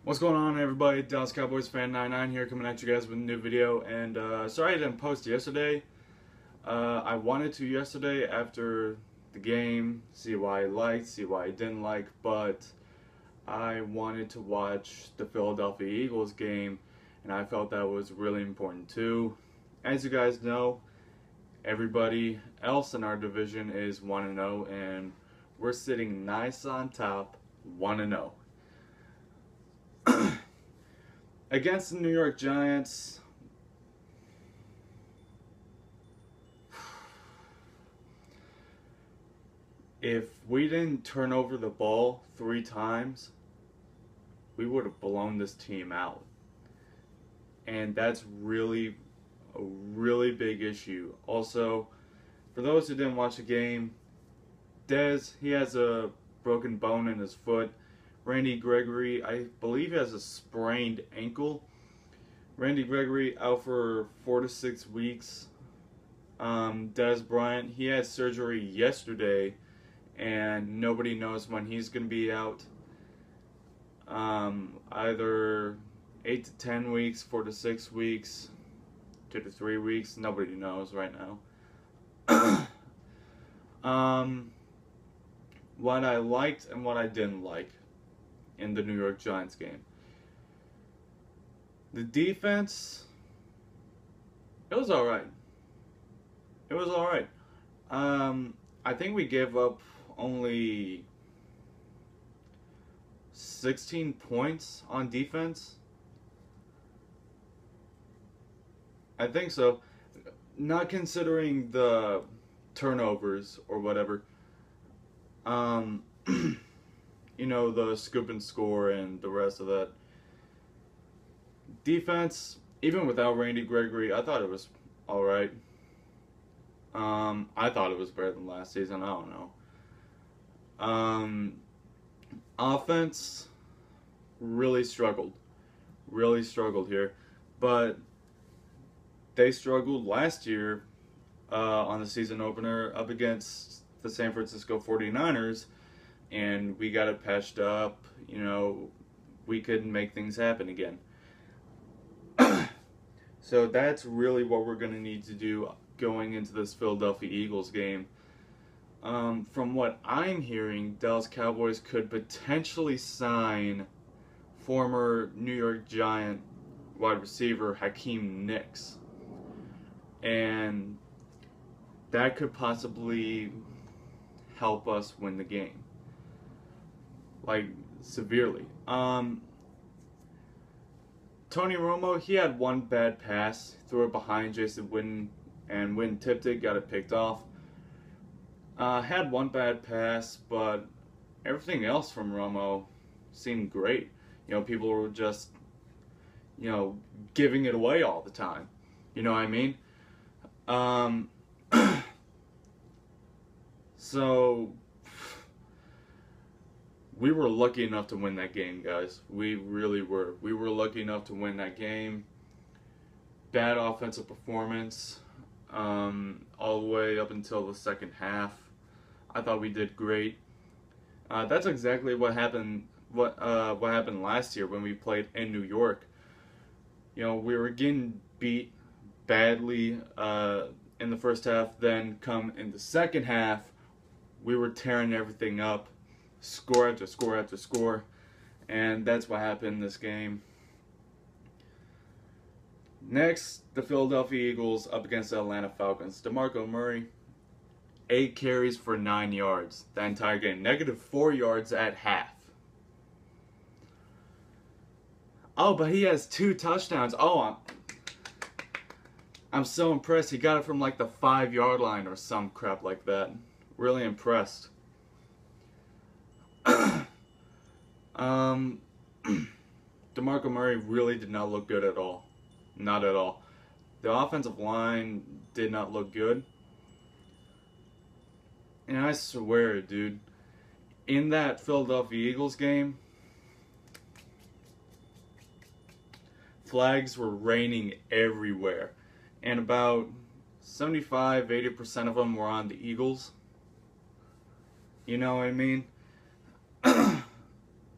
What's going on, everybody? Dallas Cowboys fan 99 here, coming at you guys with a new video. And sorry I didn't post yesterday. I wanted to yesterday after the game, see why I liked, see why I didn't like, but I wanted to watch the Philadelphia Eagles game, and I felt that was really important too. As you guys know, everybody else in our division is 1-0, and we're sitting nice on top, 1-0. Against the New York Giants, if we didn't turn over the ball 3 times, we would have blown this team out. And that's really a really big issue. Also, for those who didn't watch the game, Dez, he has a broken bone in his foot. Randy Gregory, I believe, has a sprained ankle. Randy Gregory out for 4 to 6 weeks. Dez Bryant, he had surgery yesterday, and nobody knows when he's going to be out. Either 8 to 10 weeks, 4 to 6 weeks, 2 to 3 weeks. Nobody knows right now. What I liked and what I didn't like in the New York Giants game. The defense, it was alright. It was alright. I think we gave up only 16 points on defense. I think so. Not considering the turnovers or whatever. You know, the scoop and score and the rest of that. Defense, even without Randy Gregory, I thought it was alright. I thought it was better than last season. I don't know. Offense really struggled. Really struggled here. But they struggled last year on the season opener up against the San Francisco 49ers. And we got it patched up. You know, we could make things happen again. So that's really what we're going to need to do going into this Philadelphia Eagles game. From what I'm hearing, Dallas Cowboys could potentially sign former New York Giant wide receiver Hakeem Nicks. And that could possibly help us win the game. Like, severely. Tony Romo, he had one bad pass, threw it behind Jason Witten, and Witten tipped it, got it picked off. Had one bad pass, but everything else from Romo seemed great. You know, people were just, you know, giving it away all the time. You know what I mean? So we were lucky enough to win that game, guys. We really were. We were lucky enough to win that game. Bad offensive performance all the way up until the second half. I thought we did great. That's exactly what happened. What happened last year when we played in New York. You know, we were getting beat badly in the first half. Then come in the second half, we were tearing everything up. Score after score after score, and that's what happened in this game. Next, the Philadelphia Eagles up against the Atlanta Falcons. DeMarco Murray, 8 carries for 9 yards that entire game. -4 yards at half. Oh, but he has 2 touchdowns. Oh, I'm so impressed. He got it from like the 5-yard line or some crap like that. Really impressed. DeMarco Murray really did not look good at all. Not at all. The offensive line did not look good. And I swear, dude, in that Philadelphia Eagles game, flags were raining everywhere. And about 75-80% of them were on the Eagles. You know what I mean?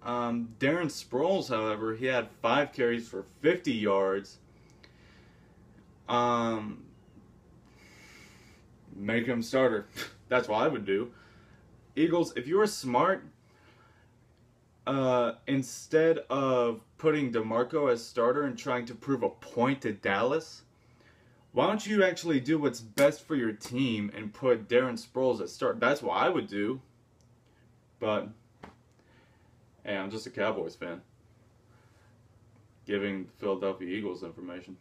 Darren Sproles, however, he had 5 carries for 50 yards. Make him starter. That's what I would do. Eagles, if you were smart, instead of putting DeMarco as starter and trying to prove a point to Dallas, why don't you actually do what's best for your team and put Darren Sproles as starter? That's what I would do. But, hey, I'm just a Cowboys fan. Giving the Philadelphia Eagles information.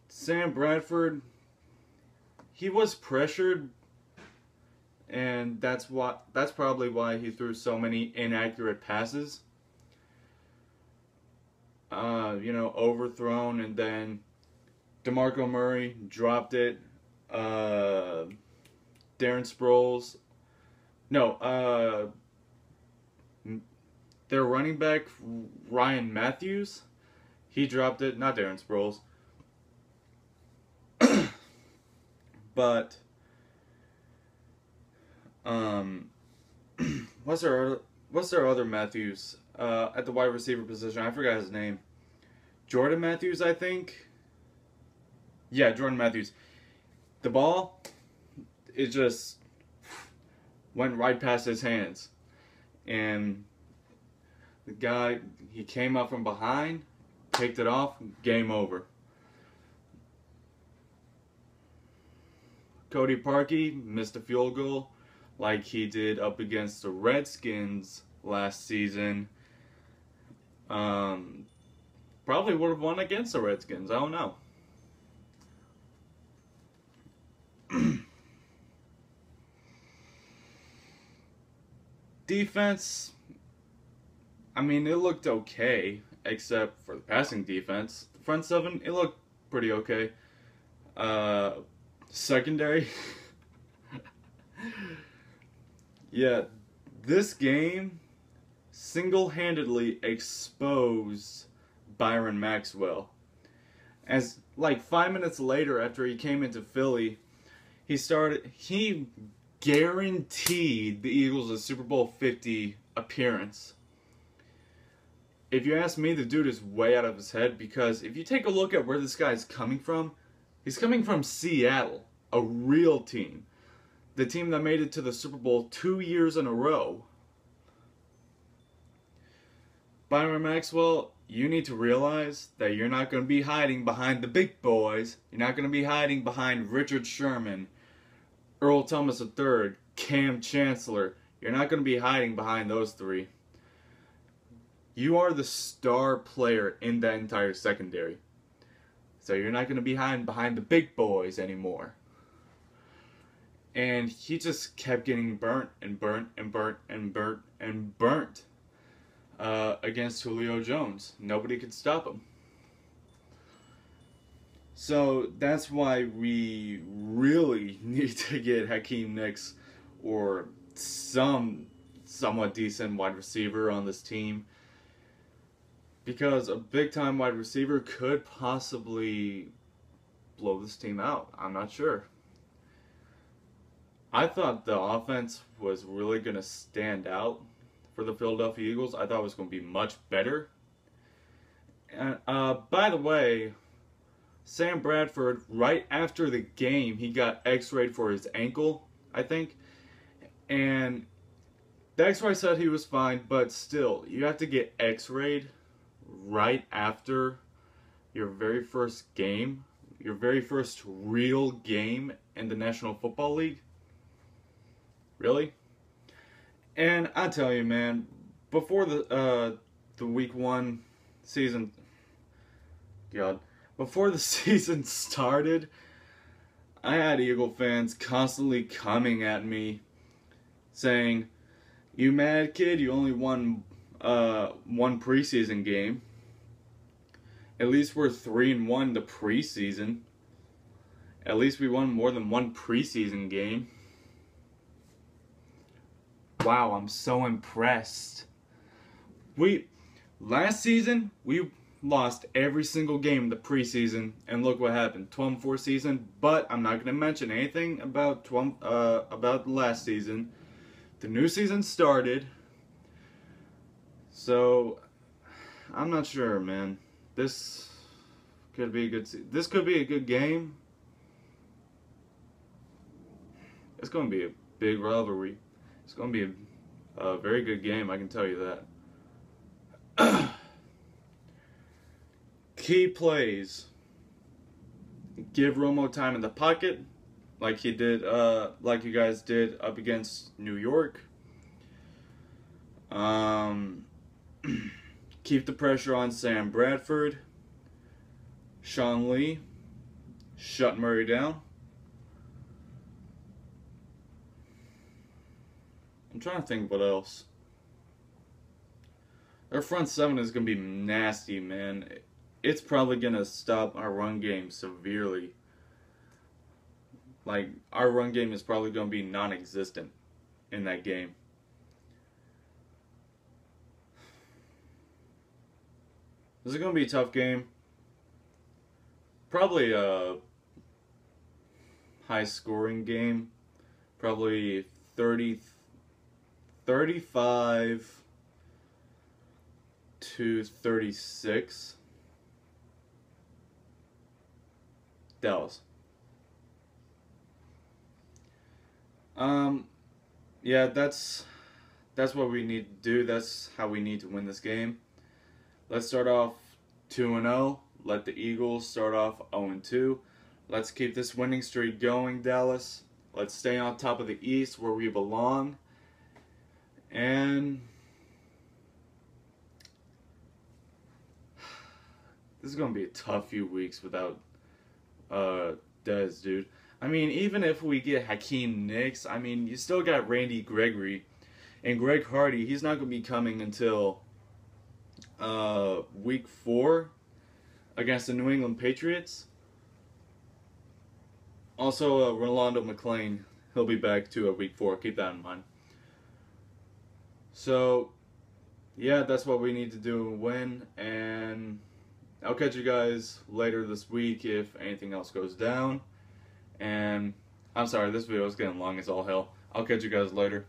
Sam Bradford, he was pressured, and that's probably why he threw so many inaccurate passes. Overthrown, and then DeMarco Murray dropped it. Darren Sproles, their running back Ryan Matthews, he dropped it. Not Darren Sproles. But what's their other Matthews at the wide receiver position? I forgot his name. Jordan Matthews, I think. Yeah, Jordan Matthews. The ball, it just went right past his hands, and the guy, he came up from behind, picked it off, game over. Cody Parkey missed a field goal like he did up against the Redskins last season. Probably would have won against the Redskins. I don't know. Defense, I mean, it looked okay, except for the passing defense. The front seven, it looked pretty okay. Secondary, yeah, this game single-handedly exposed Byron Maxwell. As, like, 5 minutes later, after he came into Philly, he guaranteed the Eagles a Super Bowl 50 appearance. If you ask me, the dude is way out of his head, because if you take a look at where this guy is coming from, he's coming from Seattle, a real team. The team that made it to the Super Bowl 2 years in a row. Byron Maxwell, you need to realize that you're not going to be hiding behind the big boys. You're not going to be hiding behind Richard Sherman, Earl Thomas III, Cam Chancellor. You're not going to be hiding behind those three. You are the star player in that entire secondary. So you're not going to be hiding behind the big boys anymore. And he just kept getting burnt and burnt and burnt and burnt and burnt against Julio Jones. Nobody could stop him. So that's why we really need to get Hakeem Nicks or some somewhat decent wide receiver on this team. Because a big-time wide receiver could possibly blow this team out. I'm not sure. I thought the offense was really going to stand out for the Philadelphia Eagles. I thought it was going to be much better. And, by the way, Sam Bradford, right after the game, he got x-rayed for his ankle, I think. And the x-ray said he was fine, but still, you have to get x-rayed right after your very first game, your very first real game in the National Football League. Really? And I tell you, man, before the week 1 season, before the season started, I had Eagle fans constantly coming at me saying, "You mad, kid? You only won one preseason game. At least we're 3-1 the preseason. At least we won more than one preseason game." Wow, I'm so impressed. Last season, we lost every single game in the preseason, and look what happened. 12-4 season, but I'm not going to mention anything about about last season. The new season started, so I'm not sure, man. This could be a good. This could be a good game. It's going to be a big rivalry. It's going to be a very good game, I can tell you that. Key plays. Give Romo time in the pocket, like he did, like you guys did up against New York. Keep the pressure on Sam Bradford. Sean Lee. Shut Murray down. I'm trying to think what else. Their front seven is going to be nasty, man. It's probably going to stop our run game severely. Like, our run game is probably going to be non-existent in that game. This is going to be a tough game. Probably a high-scoring game. Probably 35 to 36. Dallas. Yeah, that's what we need to do. That's how we need to win this game. Let's start off 2-0. Let the Eagles start off 0-2. Let's keep this winning streak going, Dallas. Let's stay on top of the East where we belong. And this is going to be a tough few weeks without Dez, dude. I mean, even if we get Hakeem Nicks, I mean, you still got Randy Gregory. And Greg Hardy, he's not going to be coming until week 4 against the New England Patriots. Also, Rolando McClain, he'll be back too at week 4. Keep that in mind. So, yeah, that's what we need to do and win. And I'll catch you guys later this week if anything else goes down. And I'm sorry, this video is getting long as all hell. I'll catch you guys later.